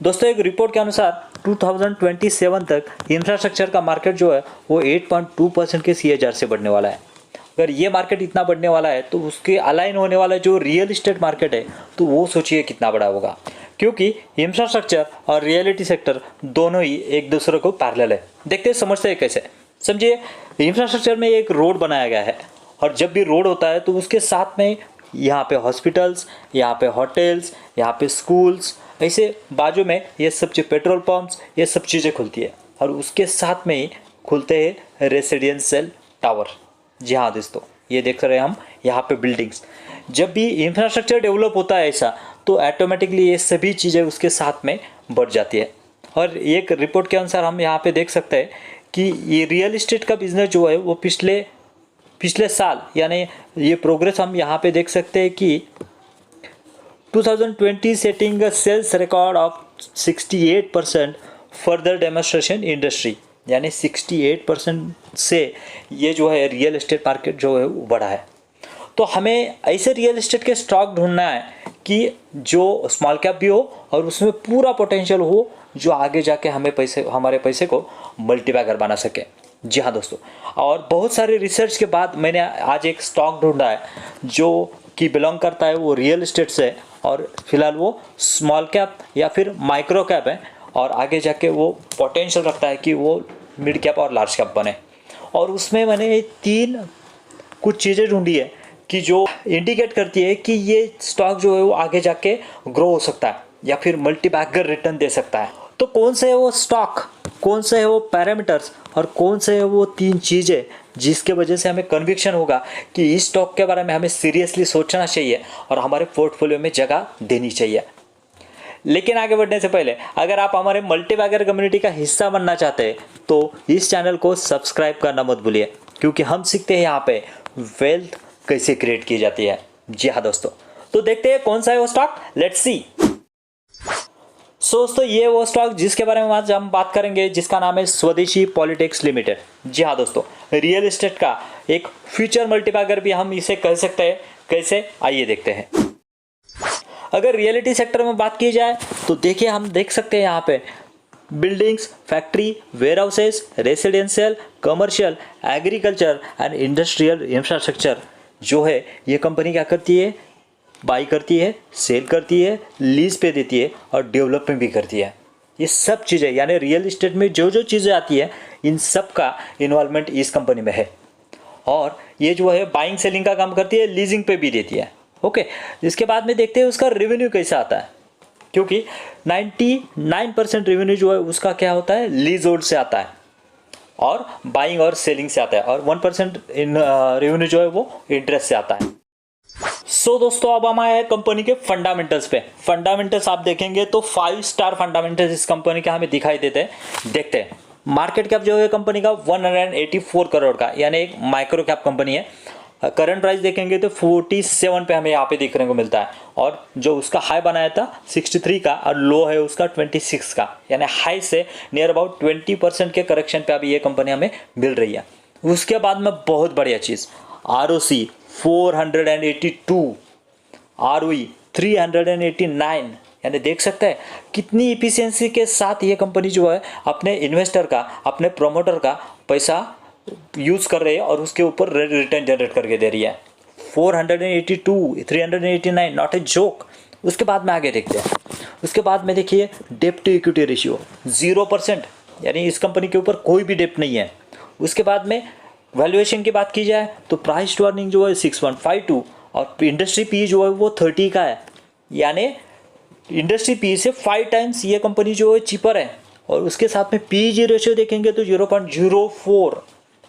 दोस्तों एक रिपोर्ट के अनुसार 2027 तक इंफ्रास्ट्रक्चर का मार्केट जो है वो 8.2% के CAGR से बढ़ने वाला है। अगर ये मार्केट इतना बढ़ने वाला है तो उसके अलाइन होने वाला जो रियल इस्टेट मार्केट है तो वो सोचिए कितना बड़ा होगा, क्योंकि इंफ्रास्ट्रक्चर और रियलिटी सेक्टर दोनों ही एक दूसरे को पैरेलल है। देखते हैं समझते हैं कैसे। समझिए इंफ्रास्ट्रक्चर में एक रोड बनाया गया है और जब भी रोड होता है तो उसके साथ में यहाँ पे हॉस्पिटल्स, यहाँ पे होटल्स, यहाँ पे स्कूल्स, ऐसे बाजू में ये सब चीज़ पेट्रोल पंप्स, ये सब चीज़ें खुलती है और उसके साथ में ही खुलते हैं रेसिडेंशियल टावर। जी हाँ दोस्तों, ये देख रहे हैं हम यहाँ पे बिल्डिंग्स। जब भी इंफ्रास्ट्रक्चर डेवलप होता है ऐसा तो ऑटोमेटिकली ये सभी चीज़ें उसके साथ में बढ़ जाती है। और एक रिपोर्ट के अनुसार हम यहाँ पे देख सकते हैं कि ये रियल इस्टेट का बिजनेस जो है वो पिछले साल, यानी ये प्रोग्रेस हम यहाँ पे देख सकते हैं कि 2020 setting a sales record of 68% further demonstration industry, यानी 68% से ये जो है रियल एस्टेट मार्केट जो है वो बढ़ा है। तो हमें ऐसे रियल एस्टेट के स्टॉक ढूंढना है कि जो स्मॉल कैप भी हो और उसमें पूरा पोटेंशियल हो, जो आगे जाके हमारे पैसे को मल्टीबैगर बना सके। जी हाँ दोस्तों, और बहुत सारे रिसर्च के बाद मैंने आज एक स्टॉक ढूंढा है जो कि बिलोंग करता है वो रियल एस्टेट से, और फिलहाल वो स्मॉल कैप या फिर माइक्रो कैप है और आगे जाके वो पोटेंशियल रखता है कि वो मिड कैप और लार्ज कैप बने। और उसमें मैंने कुछ चीज़ें ढूंढी है कि जो इंडिकेट करती है कि ये स्टॉक जो है वो आगे जाके ग्रो हो सकता है या फिर मल्टीबैगर रिटर्न दे सकता है। तो कौन से है वो स्टॉक, कौन से है वो पैरामीटर्स और कौन से है वो 3 चीज़ें जिसके वजह से हमें कन्विक्शन होगा कि इस स्टॉक के बारे में हमें सीरियसली सोचना चाहिए और हमारे पोर्टफोलियो में जगह देनी चाहिए। लेकिन आगे बढ़ने से पहले अगर आप हमारे मल्टीबैगर कम्युनिटी का हिस्सा बनना चाहते हैं तो इस चैनल को सब्सक्राइब करना मत भूलिए, क्योंकि हम सीखते हैं यहाँ पे वेल्थ कैसे क्रिएट की जाती है। जी हाँ दोस्तों, तो देखते हैं कौन सा है वो स्टॉक, लेट्स सी। दोस्तों ये वो स्टॉक जिसके बारे में आज हम बात करेंगे जिसका नाम है स्वदेशी पॉलिटेक्स लिमिटेड। जी हाँ दोस्तों, रियल एस्टेट का एक फ्यूचर मल्टीबैगर भी हम इसे कह सकते हैं। कैसे, आइए देखते हैं। अगर रियलिटी सेक्टर में बात की जाए तो देखिए हम देख सकते हैं यहाँ पे buildings, factory, warehouses, residential, commercial, agriculture and industrial infrastructure जो है ये कंपनी क्या करती है, बाई करती है, सेल करती है, लीज पे देती है और डेवलपमेंट भी करती है। ये सब चीज़ें यानी रियल इस्टेट में जो जो चीज़ें आती है इन सब का इन्वॉल्वमेंट इस कंपनी में है। और ये जो है बाइंग सेलिंग का काम करती है, लीजिंग पे भी देती है। ओके, इसके बाद में देखते हैं उसका रेवेन्यू कैसा आता है, क्योंकि 99% रेवेन्यू जो है उसका क्या होता है, लीज होल्ड से आता है और बाइंग और सेलिंग से आता है, और 1% रेवेन्यू जो है वो इंटरेस्ट से आता है। दोस्तों अब हम आए हैं कंपनी के फंडामेंटल्स पे। फंडामेंटल्स आप देखेंगे तो 5 स्टार फंडामेंटल्स इस कंपनी के हमें दिखाई देते हैं। देखते हैं मार्केट कैप जो है कंपनी का 184 करोड़ का, यानी एक माइक्रो कैप कंपनी है। करंट प्राइस देखेंगे तो 47 पे हमें यहाँ पे देखने को मिलता है, और जो उसका हाई बनाया था 63 का और लो है उसका 26 का, यानी हाई से नियर अबाउट 20% के करेक्शन पे अभी ये कंपनी हमें मिल रही है। उसके बाद में बहुत बढ़िया चीज़, ROC 482, ROE 389, यानी देख सकते हैं कितनी इफिशियंसी के साथ ये कंपनी जो है अपने इन्वेस्टर का, अपने प्रोमोटर का पैसा यूज़ कर रही है और उसके ऊपर रिटर्न जनरेट करके दे रही है। 482, 389, नॉट ए जोक। उसके बाद में आगे देखते हैं। उसके बाद में देखिए डेप्ट टू इक्विटी रेशियो 0%, यानी इस कंपनी के ऊपर कोई भी डेप्ट नहीं है। उसके बाद में वैल्यूएशन की बात की जाए तो प्राइस टू अर्निंग जो है 6.52 और इंडस्ट्री पी जो है वो 30 का है, यानी इंडस्ट्री पी से 5 टाइम्स ये कंपनी जो है चीपर है। और उसके साथ में पीजी रेशियो देखेंगे तो 0.04,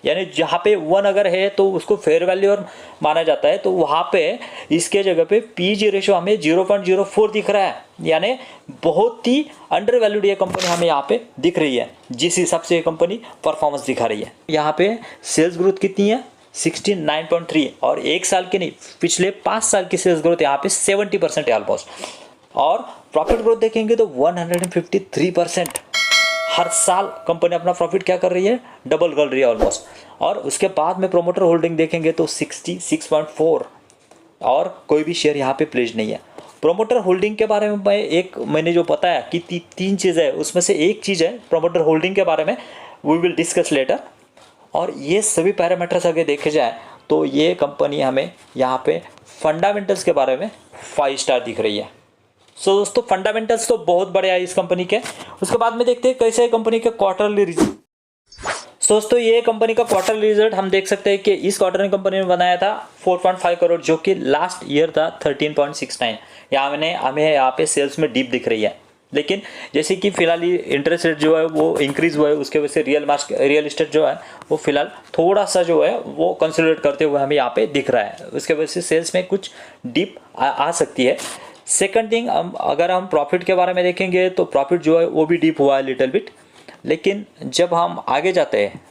यानी जहाँ पे 1 अगर है तो उसको फेयर वैल्यू माना जाता है, तो वहाँ पे इसके जगह पे पीजी रेशियो हमें 0.04 दिख रहा है, यानी बहुत ही अंडर वैल्यूड ये कंपनी हमें यहाँ पे दिख रही है, जिस हिसाब से ये कंपनी परफॉर्मेंस दिखा रही है। यहाँ पे सेल्स ग्रोथ कितनी है, 69.3, और 1 साल की नहीं पिछले 5 साल की सेल्स ग्रोथ यहाँ पे 70% है ऑलमोस्ट। और प्रॉफिट ग्रोथ देखेंगे तो 153%, हर साल कंपनी अपना प्रॉफिट क्या कर रही है, डबल कर रही है ऑलमोस्ट। और उसके बाद में प्रोमोटर होल्डिंग देखेंगे तो 66.4, और कोई भी शेयर यहाँ पे प्लेज नहीं है। प्रोमोटर होल्डिंग के बारे में मैंने जो बताया कि तीन चीज़ है, उसमें से एक चीज़ है प्रोमोटर होल्डिंग के बारे में, वी विल डिस्कस लेटर। और ये सभी पैरामीटर्स अगर देखे जाए तो ये कंपनी हमें यहाँ पे फंडामेंटल्स के बारे में 5 स्टार दिख रही है। सो दोस्तों फंडामेंटल्स तो बहुत बढ़िया है इस कंपनी के। उसके बाद में देखते हैं कैसे कंपनी के क्वार्टरली रिजल्ट। दोस्तों ये कंपनी का क्वार्टरली रिजल्ट हम देख सकते हैं कि इस क्वार्टर में कंपनी ने बनाया था 4.5 करोड़, जो कि लास्ट ईयर था 13.69। हमें यहाँ पे सेल्स में डीप दिख रही है। लेकिन जैसे कि फिलहाल इंटरेस्ट रेट जो है वो इंक्रीज हुआ है, उसके वजह से रियल इस्टेट जो है वो फिलहाल थोड़ा सा जो है वो कंसोलिडेट करते हुए हमें यहाँ पे दिख रहा है। उसके वजह से सेल्स में कुछ डीप आ सकती है। सेकंड थिंग, अगर हम प्रॉफिट के बारे में देखेंगे तो प्रॉफिट जो है वो भी डीप हुआ है लिटिल बिट। लेकिन जब हम आगे जाते हैं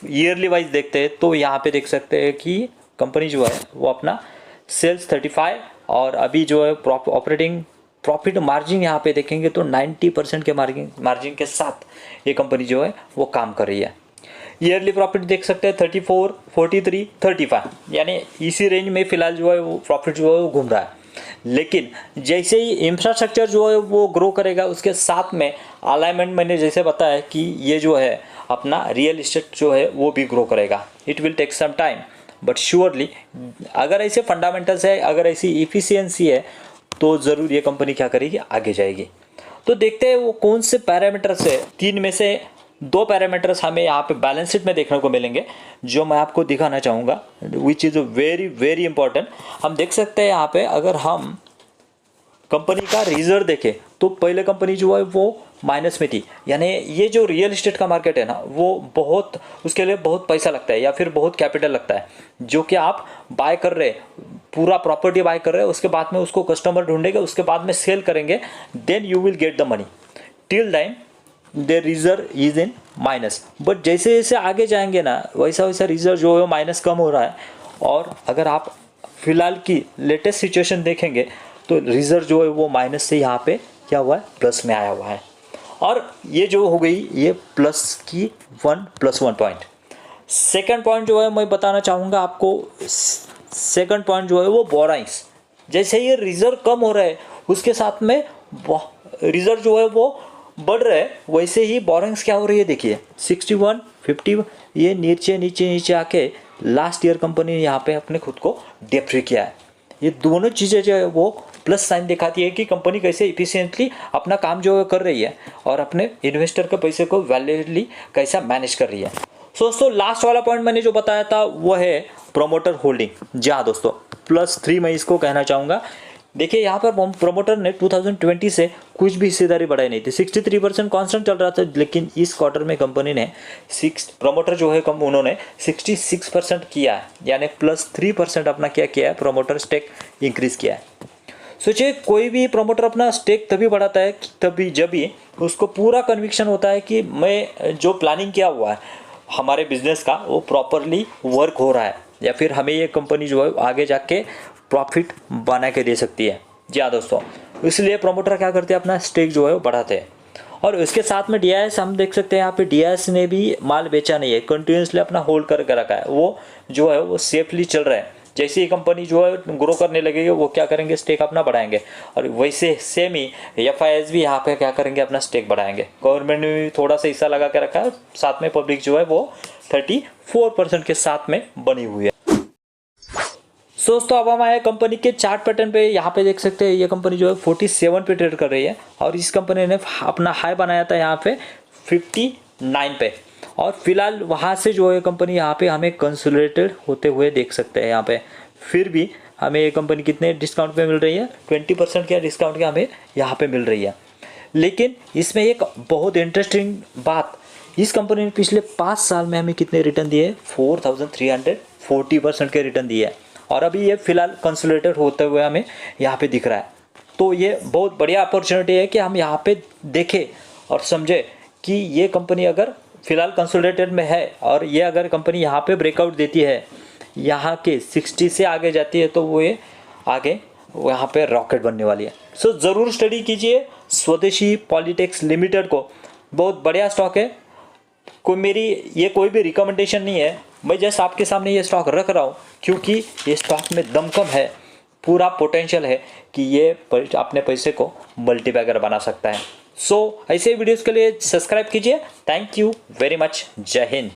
ईयरली वाइज देखते हैं तो यहाँ पे देख सकते हैं कि कंपनी जो है वो अपना सेल्स 35 और अभी जो है ऑपरेटिंग प्रॉफिट मार्जिन यहाँ पे देखेंगे तो 90% के मार्जिन के साथ ये कंपनी जो है वो काम कर रही है। ईयरली प्रॉफिट देख सकते हैं 34, 43, 35, यानी इसी रेंज में फिलहाल जो है वो प्रॉफिट जो है वो घूम रहा है। लेकिन जैसे ही इंफ्रास्ट्रक्चर जो है वो ग्रो करेगा, उसके साथ में अलाइनमेंट मैंने जैसे बताया कि ये जो है अपना रियल इस्टेट जो है वो भी ग्रो करेगा। It will take some time but surely अगर ऐसे फंडामेंटल्स है, अगर ऐसी इफिशियंसी है तो ज़रूर ये कंपनी क्या करेगी, आगे जाएगी। तो देखते हैं वो कौन से पैरामीटर्स है। 3 में से 2 पैरामीटर्स हमें यहाँ पे बैलेंस शीट में देखने को मिलेंगे, जो मैं आपको दिखाना चाहूँगा, which is very very important. हम देख सकते हैं यहाँ पे अगर हम कंपनी का रिजर्व देखें तो पहले कंपनी जो है वो माइनस में थी। यानी ये जो रियल इस्टेट का मार्केट है ना वो बहुत, उसके लिए बहुत पैसा लगता है या फिर बहुत कैपिटल लगता है, जो कि आप बाय कर रहे, पूरा प्रॉपर्टी बाय कर रहे हैं, उसके बाद में उसको कस्टमर ढूंढेंगे, उसके बाद में सेल करेंगे, then you will get the money. Till time the reserve is in minus, but जैसे जैसे आगे जाएंगे ना वैसा वैसा रिजर्व जो है माइनस कम हो रहा है। और अगर आप फिलहाल की लेटेस्ट सिचुएशन देखेंगे तो रिजर्व जो है वो माइनस से यहाँ पे क्या हुआ है, प्लस में आया हुआ है। और ये जो हो गई ये प्लस की 1+1 पॉइंट। सेकंड पॉइंट जो है मैं बताना चाहूँगा आपको, सेकंड पॉइंट जो है वो बोराइंग्स। जैसे ये रिजर्व कम हो रहा है उसके साथ में रिजर्व जो है वो बढ़ रहा है, वैसे ही बोरिंग्स क्या हो रही है देखिए 61, 50, ये नीचे नीचे नीचे आके लास्ट ईयर कंपनी ने यहाँ पे अपने खुद को डिप्री किया है। ये दोनों चीज़ें जो है वो प्लस साइन दिखाती है कि कंपनी कैसे इफिशिएंटली अपना काम जो है कर रही है और अपने इन्वेस्टर के पैसे को वैलिडली कैसा मैनेज कर रही है। दोस्तों लास्ट वाला पॉइंट मैंने जो बताया था वो है प्रोमोटर होल्डिंग। जी हाँ दोस्तों, +3 मैं इसको कहना चाहूँगा। देखिए यहाँ पर प्रोमोटर ने 2020 से कुछ भी हिस्सेदारी बढ़ाई नहीं थी, 63% कांस्टेंट चल रहा था। लेकिन इस क्वार्टर में कंपनी ने प्रोमोटर जो है उन्होंने 66% किया है, यानी +3% अपना क्या किया है, प्रोमोटर स्टेक इंक्रीज किया है। सोचिए कोई भी प्रोमोटर अपना स्टेक तभी बढ़ाता है तभी जब भी उसको पूरा कन्विक्शन होता है कि मैं जो प्लानिंग किया हुआ है हमारे बिजनेस का वो प्रॉपरली वर्क हो रहा है, या फिर हमें ये कंपनी जो है आगे जाके प्रॉफिट बना के दे सकती है। जी हाँ दोस्तों, इसलिए प्रोमोटर क्या करते हैं, अपना स्टेक जो है वो बढ़ाते हैं। और इसके साथ में डीआईएस हम देख सकते हैं, यहाँ पे डीआईएस ने भी माल बेचा नहीं है, कंटिन्यूसली अपना होल्ड करके रखा है। वो जो है वो सेफली चल रहा है। जैसे ही कंपनी जो है ग्रो करने लगेगी वो क्या करेंगे, स्टेक अपना बढ़ाएंगे। और वैसे सेम ही एफआईएस भी यहाँ पे क्या करेंगे, अपना स्टेक बढ़ाएंगे। गवर्नमेंट ने भी थोड़ा सा हिस्सा लगा के रखा है, साथ में पब्लिक जो है वो 34% के साथ में बनी हुई है। दोस्तों अब हम आए कंपनी के चार्ट पैटर्न पे। यहाँ पे देख सकते हैं ये कंपनी जो है 47 पे ट्रेड कर रही है और इस कंपनी ने अपना हाई बनाया था यहाँ पे 59 पे। और फिलहाल वहाँ से जो है कंपनी यहाँ पे हमें कंसोलिडेटेड होते हुए देख सकते हैं। यहाँ पे फिर भी हमें ये कंपनी कितने डिस्काउंट पे मिल रही है, 20% के डिस्काउंट के हमें यहाँ पे मिल रही है। लेकिन इसमें एक बहुत इंटरेस्टिंग बात, इस कंपनी ने पिछले 5 साल में हमें कितने रिटर्न दिए, 4340% के रिटर्न दिए है। और अभी ये फिलहाल कंसोलिडेटेड होते हुए हमें यहाँ पे दिख रहा है। तो ये बहुत बढ़िया अपॉर्चुनिटी है कि हम यहाँ पे देखें और समझे कि ये कंपनी अगर फिलहाल कंसोलिडेटेड में है और ये अगर कंपनी यहाँ पे ब्रेकआउट देती है, यहाँ के 60 से आगे जाती है, तो वो ये आगे यहाँ पे रॉकेट बनने वाली है। सो ज़रूर स्टडी कीजिए स्वदेशी पॉलिटेक्स लिमिटेड को, बहुत बढ़िया स्टॉक है। ये कोई भी रिकमेंडेशन नहीं है, मैं जस्ट आपके सामने ये स्टॉक रख रहा हूँ क्योंकि ये स्टॉक में दम कम है। पूरा पोटेंशियल है कि ये अपने पैसे को मल्टीबैगर बना सकता है। सो ऐसे वीडियोस के लिए सब्सक्राइब कीजिए। Thank you very much. जय हिंद।